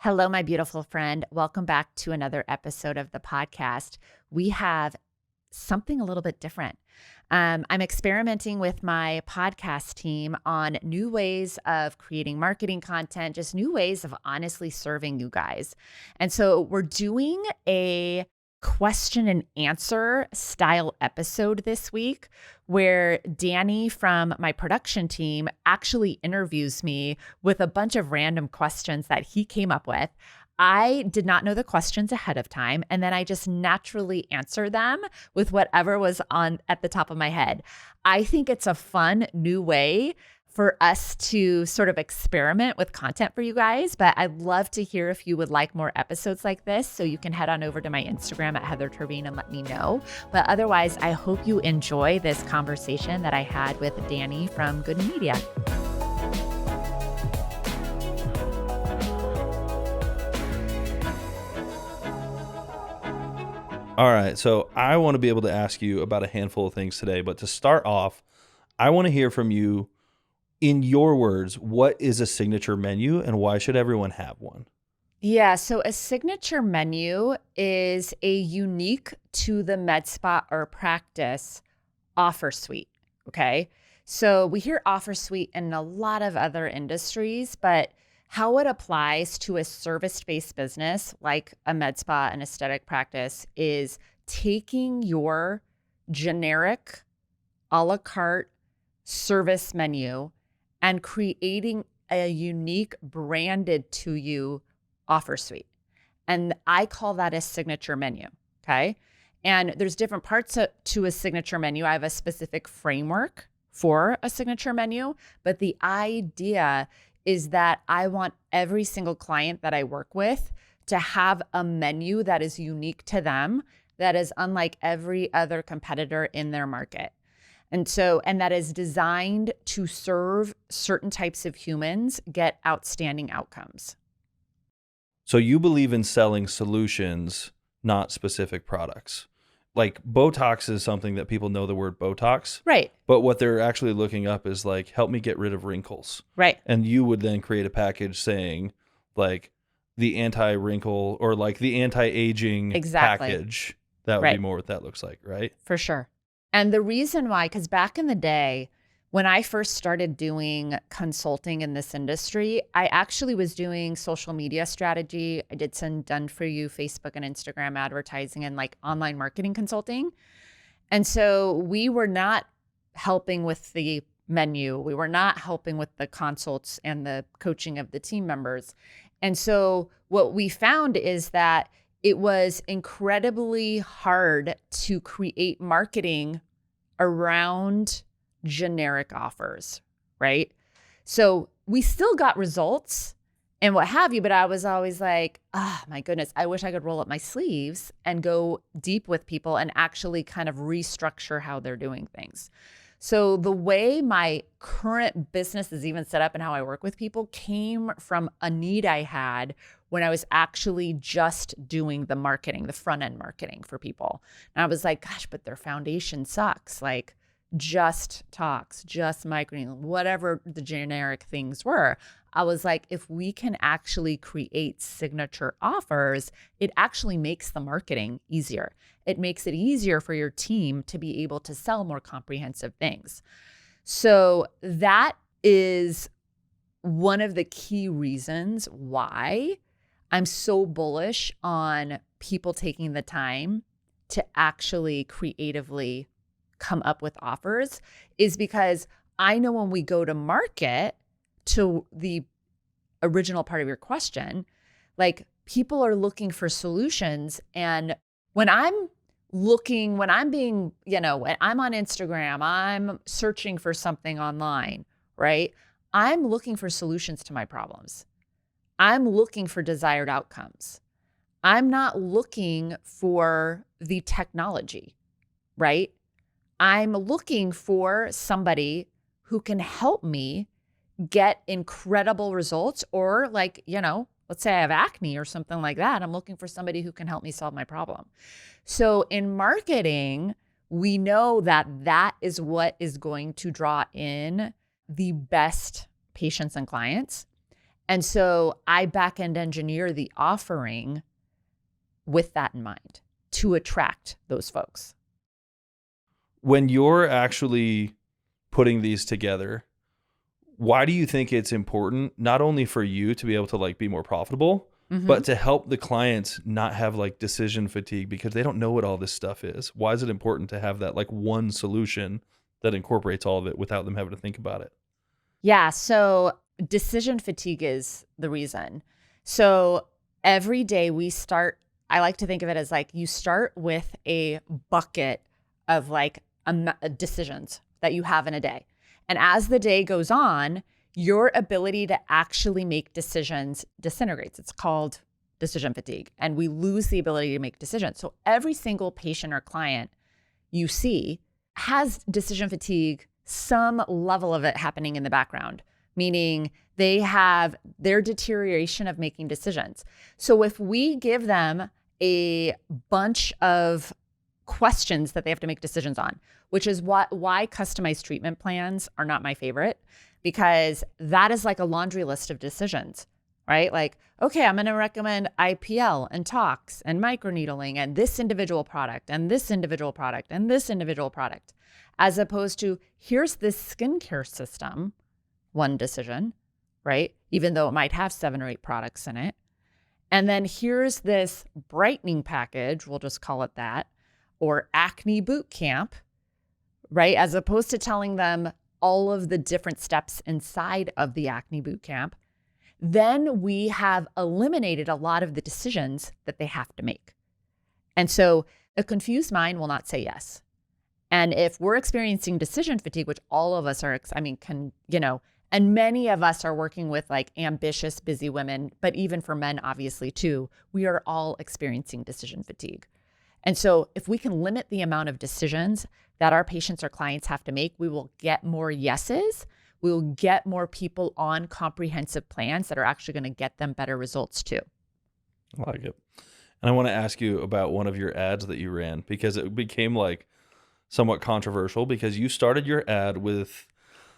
Hello, my beautiful friend. Welcome back to another episode of the podcast. We have something a little bit different. I'm experimenting with my podcast team on new ways of creating marketing content, just new ways of honestly serving you guys. And so we're doing a question and answer style episode this week where Danny from my production team actually interviews me with a bunch of random questions that he came up with. I did not know the questions ahead of time, and then I just naturally answer them with whatever was on at the top of my head. I think it's a fun new way for us to sort of experiment with content for you guys, but I'd love to hear if you would like more episodes like this, so you can head on over to my Instagram at Heather Turvine and let me know. But otherwise, I hope you enjoy this conversation that I had with Danny from Good Media. All right, so I want to be able to ask you about a handful of things today, but to start off, I want to hear from you, in your words, what is a signature menu and why should everyone have one? Yeah, so a signature menu is a unique to the med spa or practice offer suite, okay? So we hear offer suite in a lot of other industries, but how it applies to a service-based business like a med spa and aesthetic practice is taking your generic a la carte service menu and creating a unique branded to you offer suite. And I call that a signature menu, okay? And there's different parts to a signature menu. I have a specific framework for a signature menu, but the idea is that I want every single client that I work with to have a menu that is unique to them, that is unlike every other competitor in their market. And that is designed to serve certain types of humans get outstanding outcomes. So you believe in selling solutions, not specific products. Like Botox is something that people know the word Botox. Right. But what they're actually looking up is like, help me get rid of wrinkles. Right. And you would then create a package saying like the anti-wrinkle or like the anti-aging package. That would be more what that looks like, right? For sure. And the reason why, because back in the day, when I first started doing consulting in this industry, I actually was doing social media strategy. I did some done for you Facebook and Instagram advertising and like online marketing consulting. And so we were not helping with the menu. We were not helping with the consults and the coaching of the team members. And so what we found is that it was incredibly hard to create marketing around generic offers, right? So we still got results and what have you, but I was always like, oh my goodness, I wish I could roll up my sleeves and go deep with people and actually kind of restructure how they're doing things. So the way my current business is even set up and how I work with people came from a need I had when I was actually just doing the marketing, the front end marketing for people. And I was like, gosh, but their foundation sucks. Like just talks, just marketing, whatever the generic things were. I was like, if we can actually create signature offers, it actually makes the marketing easier. It makes it easier for your team to be able to sell more comprehensive things. So that is one of the key reasons why I'm so bullish on people taking the time to actually creatively come up with offers, is because I know when we go to market, to the original part of your question, like people are looking for solutions. And when I'm being, when I'm on Instagram, I'm searching for something online, right? I'm looking for solutions to my problems. I'm looking for desired outcomes. I'm not looking for the technology, right? I'm looking for somebody who can help me get incredible results, or like, let's say I have acne or something like that. I'm looking for somebody who can help me solve my problem. So in marketing, we know that that is what is going to draw in the best patients and clients. And so I back end engineer the offering with that in mind to attract those folks. When you're actually putting these together, why do you think it's important not only for you to be able to like be more profitable, Mm-hmm. but to help the clients not have like decision fatigue because they don't know what all this stuff is? Why is it important to have that like one solution that incorporates all of it without them having to think about it? Yeah. So decision fatigue is the reason. So every day we start, I like to think of it as like you start with a bucket of like decisions that you have in a day. And as the day goes on, your ability to actually make decisions disintegrates. It's called decision fatigue. And we lose the ability to make decisions. So every single patient or client you see has decision fatigue, some level of it happening in the background, meaning they have their deterioration of making decisions. So if we give them a bunch of questions that they have to make decisions on, which is why customized treatment plans are not my favorite, because that is like a laundry list of decisions, right? Like, okay, I'm going to recommend IPL and tox and microneedling and this individual product and this individual product and this individual product, as opposed to here's this skincare system, one decision, right? Even though it might have 7 or 8 products in it. And then here's this brightening package, we'll just call it that, or acne boot camp, right? As opposed to telling them all of the different steps inside of the acne boot camp, then we have eliminated a lot of the decisions that they have to make. And so a confused mind will not say yes. And if we're experiencing decision fatigue, which all of us are, and many of us are working with like ambitious, busy women, but even for men, obviously too, we are all experiencing decision fatigue. And so if we can limit the amount of decisions that our patients or clients have to make, we will get more yeses. We will get more people on comprehensive plans that are actually going to get them better results too. I like it. And I want to ask you about one of your ads that you ran because it became like somewhat controversial because you started your ad with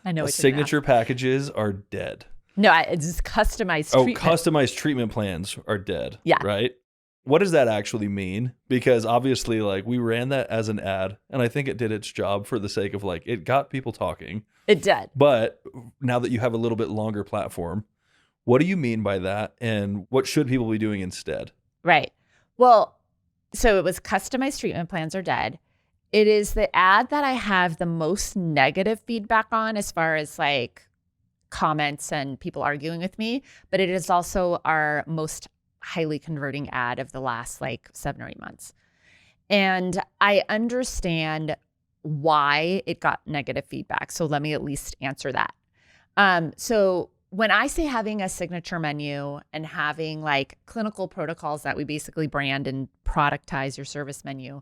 I know what you're gonna signature ask. packages are dead. No, it's just customized treatment. Customized treatment plans are dead. Yeah. Right. What does that actually mean? Because obviously, like, we ran that as an ad, and I think it did its job for the sake of, like, it got people talking. It did. But now that you have a little bit longer platform, what do you mean by that, and what should people be doing instead? Right. Well, so it was customized treatment plans are dead. It is the ad that I have the most negative feedback on as far as, like, comments and people arguing with me, but it is also our most highly converting ad of the last like 7 or 8 months. And I understand why it got negative feedback. So let me at least answer that. So when I say having a signature menu and having like clinical protocols that we basically brand and productize your service menu,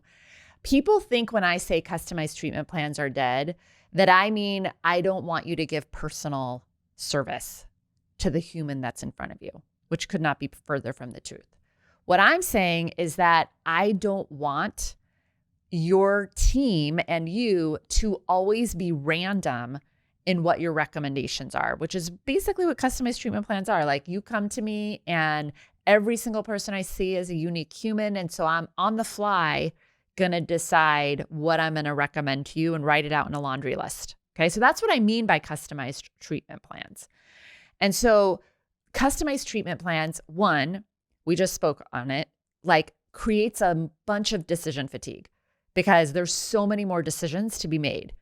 people think when I say customized treatment plans are dead, that I mean, I don't want you to give personal service to the human that's in front of you, which could not be further from the truth. What I'm saying is that I don't want your team and you to always be random in what your recommendations are, which is basically what customized treatment plans are. Like you come to me and every single person I see is a unique human. And so I'm on the fly going to decide what I'm going to recommend to you and write it out in a laundry list. Okay. So that's what I mean by customized treatment plans. And so customized treatment plans, one, we just spoke on it, like creates a bunch of decision fatigue because there's so many more decisions to be made.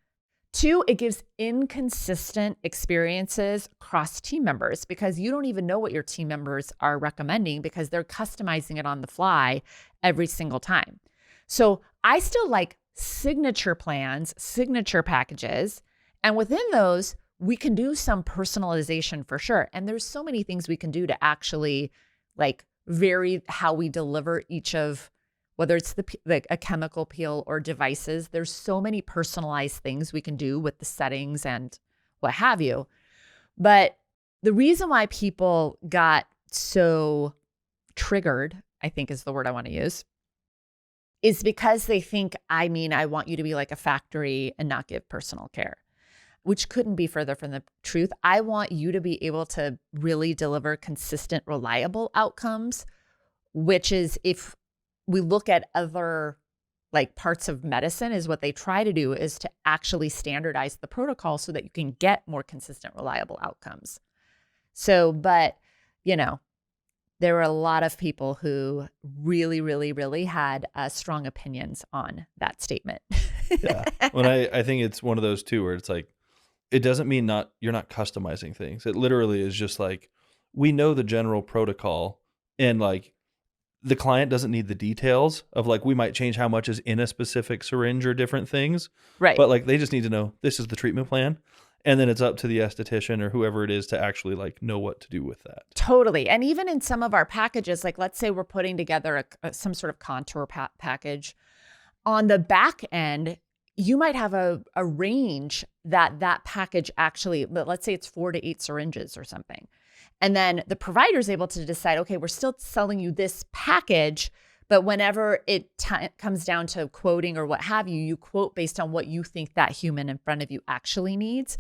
Two, it gives inconsistent experiences across team members because you don't even know what your team members are recommending because they're customizing it on the fly every single time. So I still like signature plans, signature packages, and within those, we can do some personalization for sure. And there's so many things we can do to actually like vary how we deliver each of, whether it's a chemical peel or devices, there's so many personalized things we can do with the settings and what have you. But the reason why people got so triggered, I think is the word I want to use, is because they think, I mean, I want you to be like a factory and not give personal care. which couldn't be further from the truth. I want you to be able to really deliver consistent, reliable outcomes, which is, if we look at other like parts of medicine, is what they try to do is to actually standardize the protocol so that you can get more consistent, reliable outcomes. So, but, you know, there were a lot of people who really, really, really had strong opinions on that statement. Yeah. When I think it's one of those too, where it's like, it doesn't mean you're not customizing things. It literally is just like, we know the general protocol, and like the client doesn't need the details of like, we might change how much is in a specific syringe or different things. Right. But like, they just need to know this is the treatment plan. And then it's up to the esthetician or whoever it is to actually like know what to do with that. Totally. And even in some of our packages, like let's say we're putting together some sort of contour package, on the back end, you might have a range that package actually, but let's say it's 4 to 8 syringes or something. And then the provider is able to decide, okay, we're still selling you this package, but whenever it comes down to quoting or what have you, you quote based on what you think that human in front of you actually needs.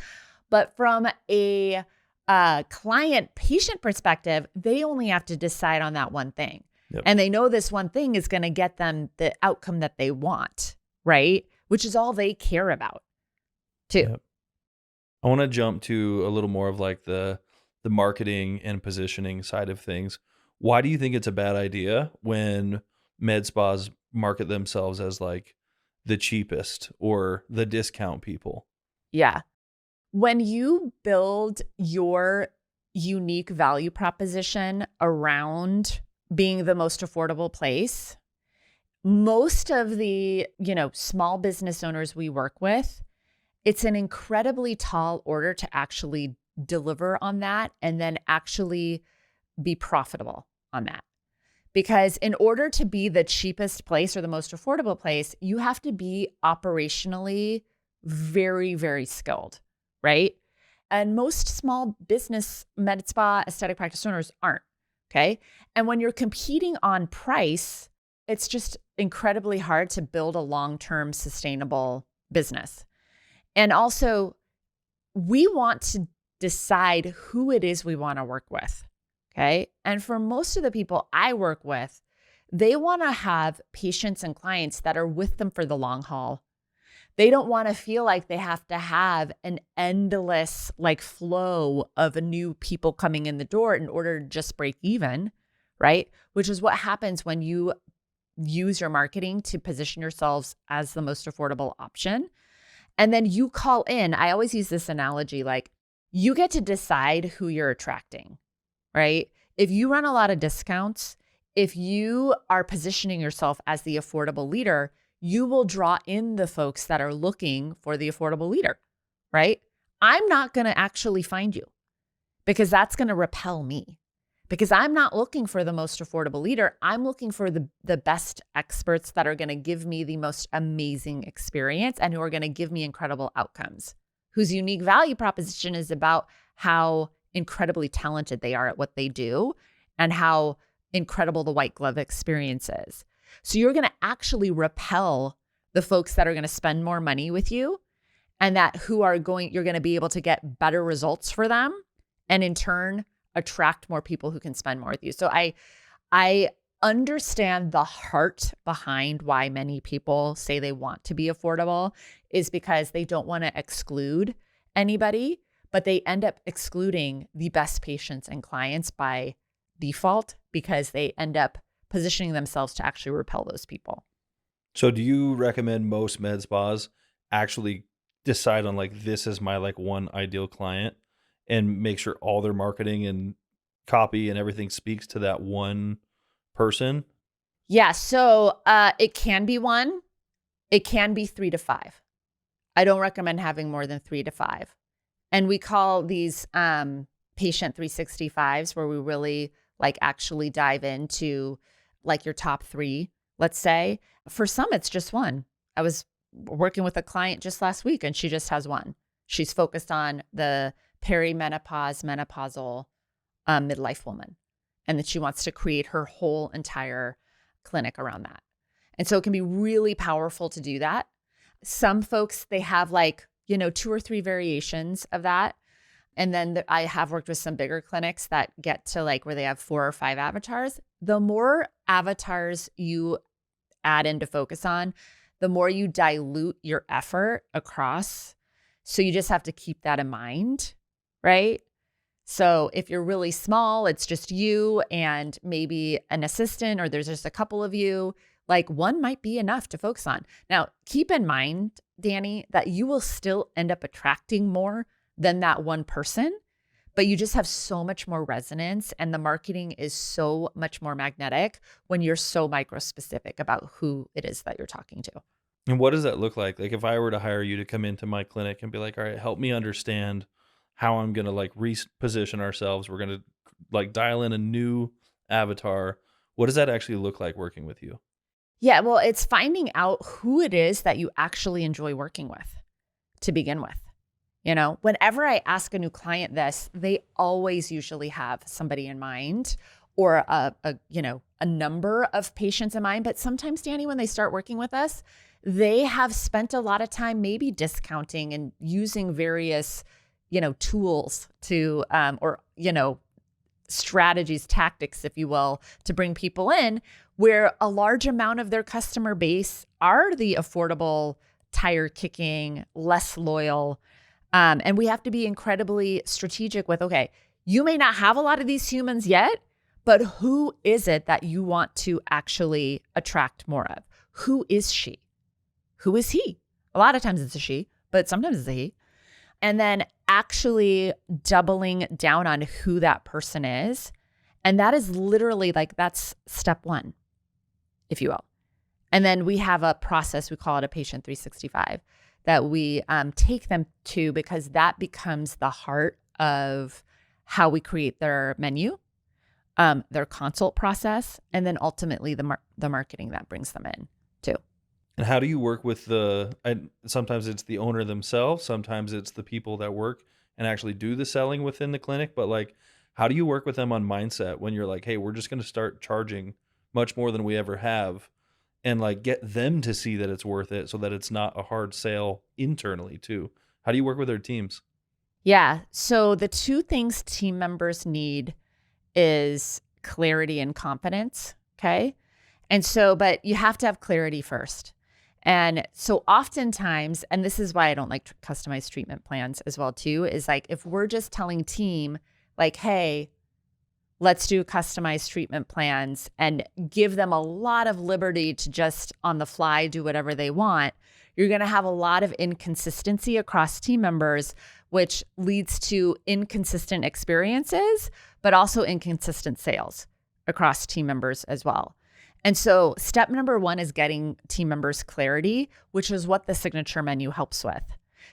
But from a client-patient perspective, they only have to decide on that one thing. Yep. And they know this one thing is going to get them the outcome that they want, right? Which is all they care about, too. Yep. I want to jump to a little more of like the marketing and positioning side of things. Why do you think it's a bad idea when med spas market themselves as like the cheapest or the discount people? Yeah. When you build your unique value proposition around being the most affordable place, most of the, small business owners we work with, it's an incredibly tall order to actually deliver on that and then actually be profitable on that. Because in order to be the cheapest place or the most affordable place, you have to be operationally very, very skilled, right? And most small business med spa aesthetic practice owners aren't, okay? And when you're competing on price, it's just incredibly hard to build a long-term sustainable business. And also, we want to decide who it is we want to work with. Okay. And for most of the people I work with, they want to have patients and clients that are with them for the long haul. They don't want to feel like they have to have an endless like flow of new people coming in the door in order to just break even, right? Which is what happens when you use your marketing to position yourselves as the most affordable option. And then you call in. I always use this analogy, like you get to decide who you're attracting, right? If you run a lot of discounts, if you are positioning yourself as the affordable leader, you will draw in the folks that are looking for the affordable leader, right? I'm not going to actually find you because that's going to repel me, because I'm not looking for the most affordable leader. I'm looking for the best experts that are going to give me the most amazing experience and who are going to give me incredible outcomes, whose unique value proposition is about how incredibly talented they are at what they do and how incredible the white glove experience is. So you're going to actually repel the folks that are going to spend more money with you and you're going to be able to get better results for them and in turn attract more people who can spend more with you. So I understand the heart behind why many people say they want to be affordable is because they don't want to exclude anybody, but they end up excluding the best patients and clients by default because they end up positioning themselves to actually repel those people. So do you recommend most med spas actually decide on like, this is my like one ideal client and make sure all their marketing and copy and everything speaks to that one person? Yeah. So it can be one, it can be 3 to 5. I don't recommend having more than 3 to 5. And we call these patient 365s where we really like actually dive into like your top 3, let's say. For some, it's just one. I was working with a client just last week and she just has one. She's focused on the perimenopause, menopausal midlife woman, and that she wants to create her whole entire clinic around that. And so it can be really powerful to do that. Some folks, they have like two or three variations of that. And then I have worked with some bigger clinics that get to like where they have 4 or 5 avatars. The more avatars you add in to focus on, the more you dilute your effort across. So you just have to keep that in mind, right? So if you're really small, it's just you and maybe an assistant, or there's just a couple of you, like one might be enough to focus on. Now, keep in mind, Danny, that you will still end up attracting more than that one person, but you just have so much more resonance, and the marketing is so much more magnetic when you're so micro specific about who it is that you're talking to. And what does that look like? Like if I were to hire you to come into my clinic and be like, all right, help me understand how I'm going to like reposition ourselves. We're going to like dial in a new avatar. What does that actually look like working with you? Yeah, well, it's finding out who it is that you actually enjoy working with to begin with. Whenever I ask a new client this, they always usually have somebody in mind, or a number of patients in mind. But sometimes, Danny, when they start working with us, they have spent a lot of time maybe discounting and using various, tools to, or strategies, tactics, if you will, to bring people in, where a large amount of their customer base are the affordable, tire kicking, less loyal. And we have to be incredibly strategic with, okay, you may not have a lot of these humans yet, but who is it that you want to actually attract more of? Who is she? Who is he? A lot of times it's a she, but sometimes it's a he. And then actually doubling down on who that person is. And that is literally like, that's step one, if you will. And then we have a process, we call it a patient 365, that we take them to, because that becomes the heart of how we create their menu, their consult process, and then ultimately the marketing that brings them in too. And how do you work with sometimes it's the owner themselves, sometimes it's the people that work and actually do the selling within the clinic, but like, how do you work with them on mindset when you're like, hey, we're just going to start charging much more than we ever have, and like get them to see that it's worth it so that it's not a hard sale internally too? How do you work with their teams? Yeah. So the two things team members need is clarity and confidence. Okay. And so, but you have to have clarity first. And so oftentimes, and this is why I don't like customized treatment plans as well too, is like, if we're just telling team like, hey, let's do customized treatment plans and give them a lot of liberty to just on the fly do whatever they want, you're going to have a lot of inconsistency across team members, which leads to inconsistent experiences, but also inconsistent sales across team members as well. And so step number one is getting team members clarity, which is what the signature menu helps with.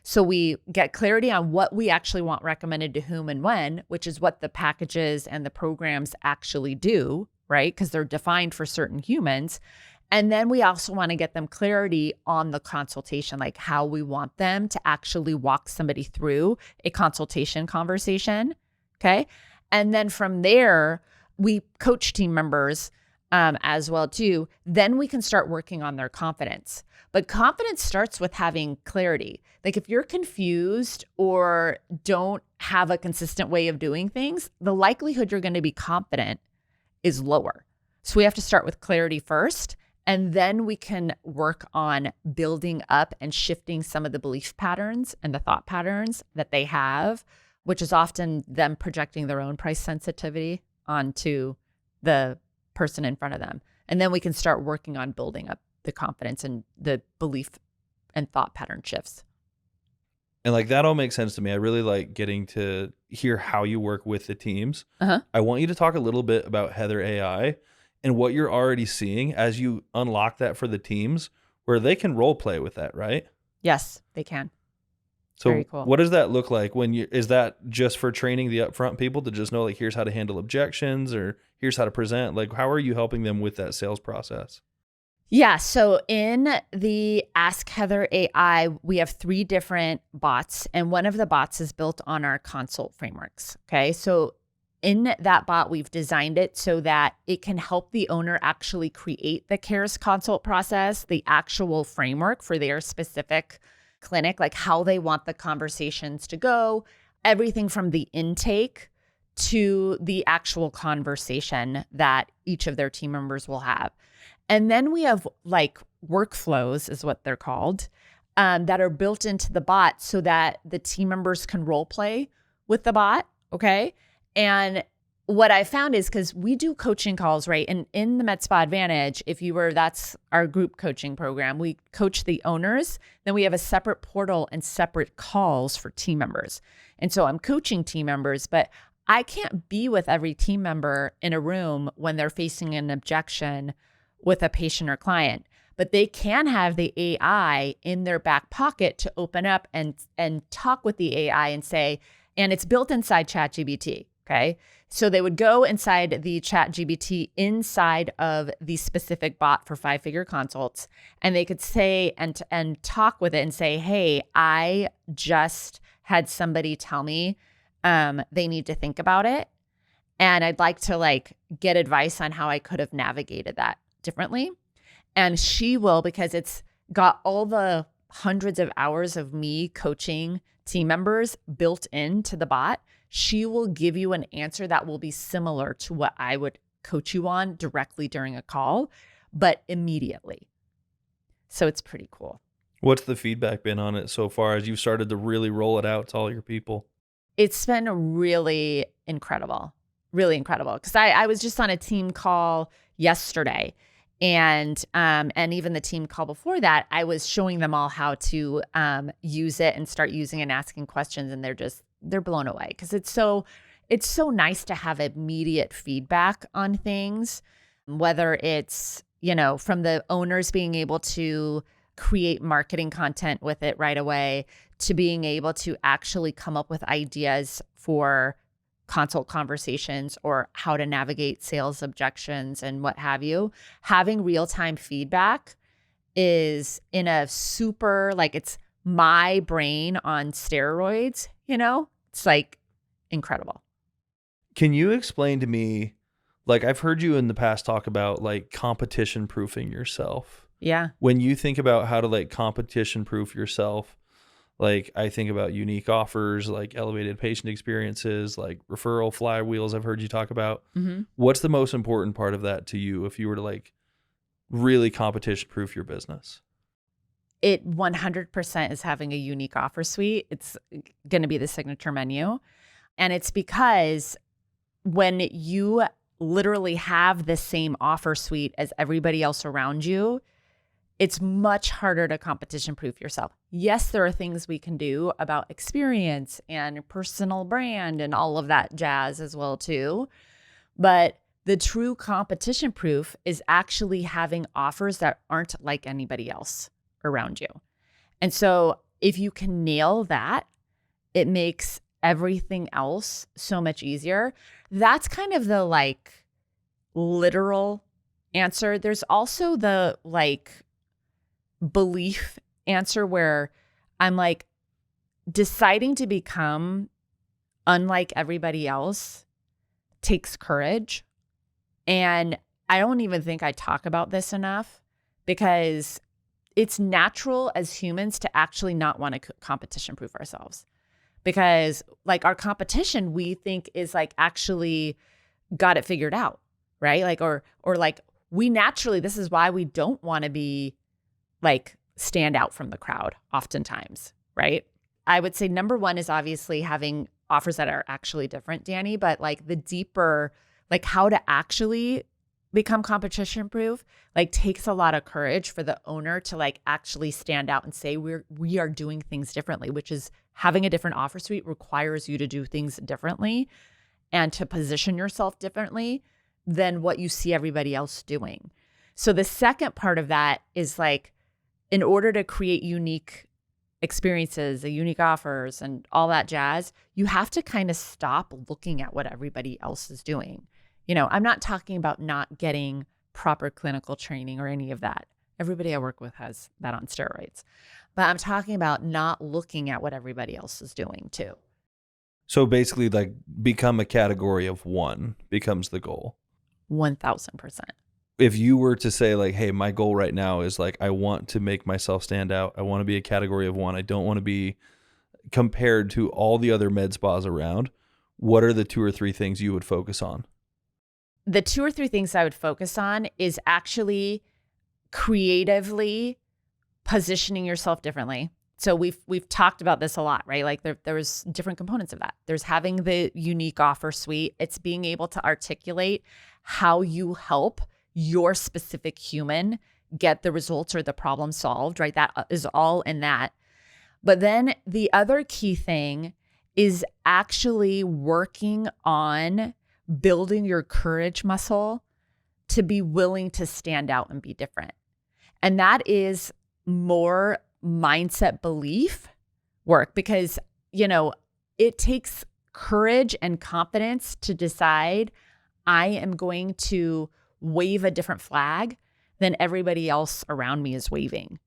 So we get clarity on what we actually want recommended to whom and when, which is what the packages and the programs actually do, right? Because they're defined for certain humans. And then we also want to get them clarity on the consultation, like how we want them to actually walk somebody through a consultation conversation. Okay. And then from there, we coach team members as well too. Then we can start working on their confidence. But confidence starts with having clarity. Like if you're confused or don't have a consistent way of doing things, the likelihood you're going to be confident is lower. So we have to start with clarity first, and then we can work on building up and shifting some of the belief patterns and the thought patterns that they have, which is often them projecting their own price sensitivity onto the person in front of them. And then we can start working on building up the confidence and the belief and thought pattern shifts. And like that all makes sense to me. I really like getting to hear how you work with the teams. I want you to talk a little bit about Heather AI and what you're already seeing as you unlock that for the teams, where they can role play with that, right? Yes, they can. So Very cool. What does that look like is that just for training the upfront people to just know like, here's how to handle objections, or here's how to present? Like, how are you helping them with that sales process? Yeah. So in the Ask Heather AI, we have 3 different bots, and one of the bots is built on our consult frameworks. Okay. So in that bot, we've designed it so that it can help the owner actually create the CARES consult process, the actual framework for their specific clinic, like how they want the conversations to go, everything from the intake to the actual conversation that each of their team members will have. And then we have like workflows is what they're called, that are built into the bot so that the team members can role play with the bot. Okay. And what I found is because we do coaching calls, right? And in the Med Spa Advantage, that's our group coaching program. We coach the owners. Then we have a separate portal and separate calls for team members. And so I'm coaching team members, but I can't be with every team member in a room when they're facing an objection with a patient or client. But they can have the AI in their back pocket to open up and talk with the AI and say, and it's built inside ChatGPT, okay? So they would go inside the ChatGPT inside of the specific bot for 5-figure consults, and they could say and talk with it and say, hey, I just had somebody tell me they need to think about it, and I'd like to like get advice on how I could have navigated that differently. And she will, because it's got all the hundreds of hours of me coaching team members built into the bot, she will give you an answer that will be similar to what I would coach you on directly during a call, but immediately. So it's pretty cool. What's the feedback been on it so far as you've started to really roll it out to all your people? It's been really incredible, because I was just on a team call yesterday. And even the team call before that, I was showing them all how to use it and start using it and asking questions. And they're blown away because it's so nice to have immediate feedback on things, whether it's, from the owners being able to create marketing content with it right away to being able to actually come up with ideas for consult conversations or how to navigate sales objections and what have you. Having real-time feedback is in a super, like it's my brain on steroids, it's like incredible. Can you explain to me, like I've heard you in the past talk about like competition proofing yourself. Yeah. When you think about how to like competition proof yourself, like I think about unique offers, like elevated patient experiences, like referral flywheels I've heard you talk about. Mm-hmm. What's the most important part of that to you if you were to like really competition proof your business? It 100% is having a unique offer suite. It's going to be the signature menu. And it's because when you literally have the same offer suite as everybody else around you, it's much harder to competition proof yourself. Yes, there are things we can do about experience and personal brand and all of that jazz as well too. But the true competition proof is actually having offers that aren't like anybody else around you. And so if you can nail that, it makes everything else so much easier. That's kind of the like literal answer. There's also the like belief answer where I'm like, deciding to become unlike everybody else takes courage. And I don't even think I talk about this enough because it's natural as humans to actually not want to competition proof ourselves, because like our competition we think is like actually got it figured out, right? Like, or like we naturally, this is why we don't want to be like stand out from the crowd oftentimes, right? I would say number one is obviously having offers that are actually different, Danny, but like the deeper, like how to actually become competition proof, like takes a lot of courage for the owner to like actually stand out and say we are doing things differently, which is having a different offer suite requires you to do things differently and to position yourself differently than what you see everybody else doing. So the second part of that is like, in order to create unique experiences, unique offers and all that jazz, you have to kind of stop looking at what everybody else is doing. I'm not talking about not getting proper clinical training or any of that. Everybody I work with has that on steroids. But I'm talking about not looking at what everybody else is doing too. So basically like become a category of one becomes the goal. 1,000%. if you were to say like, hey, my goal right now is like, I want to make myself stand out. I want to be a category of one. I don't want to be compared to all the other med spas around. What are the 2 or 3 things you would focus on? The 2 or 3 things I would focus on is actually creatively positioning yourself differently. So we've talked about this a lot, right? Like there's different components of that. There's having the unique offer suite. It's being able to articulate how you help your specific human get the results or the problem solved, right? That is all in that. But then the other key thing is actually working on building your courage muscle to be willing to stand out and be different. And that is more mindset belief work because, it takes courage and confidence to decide I am going to wave a different flag than everybody else around me is waving,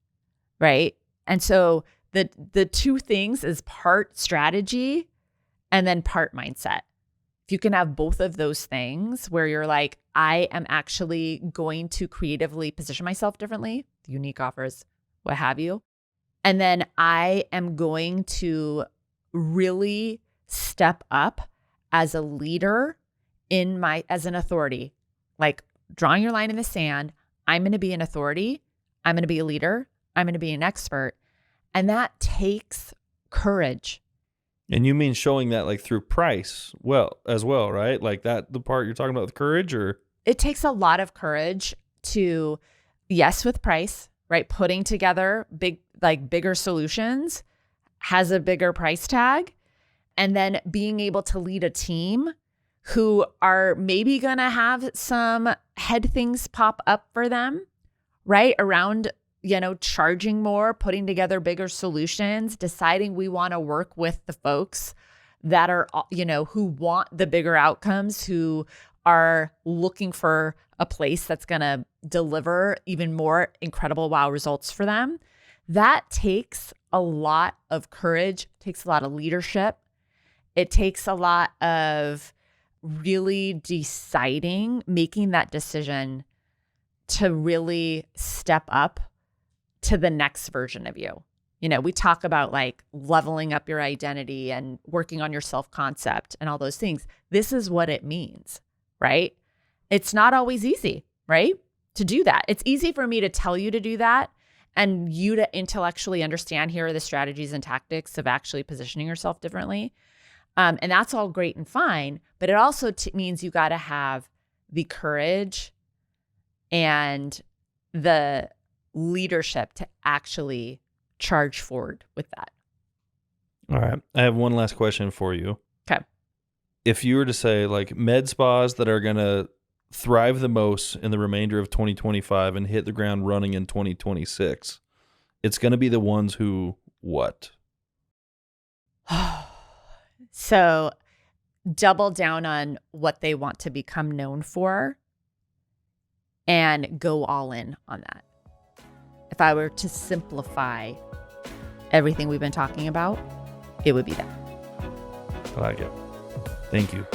right? And so the 2 things is part strategy and then part mindset. If you can have both of those things where you're like, I am actually going to creatively position myself differently, the unique offers, what have you. And then I am going to really step up as a leader as an authority, like drawing your line in the sand. I'm going to be an authority. I'm going to be a leader. I'm going to be an expert. And that takes courage. And you mean showing that like through price as well, right? Like that, the part you're talking about with courage, or? It takes a lot of courage to, yes, with price, right? Putting together bigger solutions has a bigger price tag. And then being able to lead a team who are maybe going to have some head things pop up for them, right? Around, charging more, putting together bigger solutions, deciding we want to work with the folks that are, who want the bigger outcomes, who are looking for a place that's going to deliver even more incredible wow results for them. That takes a lot of courage, takes a lot of leadership. It takes a lot of really deciding, making that decision to really step up to the next version of you. We talk about like leveling up your identity and working on your self-concept and all those things. This is what it means, right? It's not always easy, right? To do that. It's easy for me to tell you to do that and you to intellectually understand here are the strategies and tactics of actually positioning yourself differently. And that's all great and fine, but it also means you got to have the courage and the leadership to actually charge forward with that. All right. I have one last question for you. Okay. If you were to say like med spas that are going to thrive the most in the remainder of 2025 and hit the ground running in 2026, it's going to be the ones who what? So double down on what they want to become known for and go all in on that. If I were to simplify everything we've been talking about, it would be that. I like it. Thank you.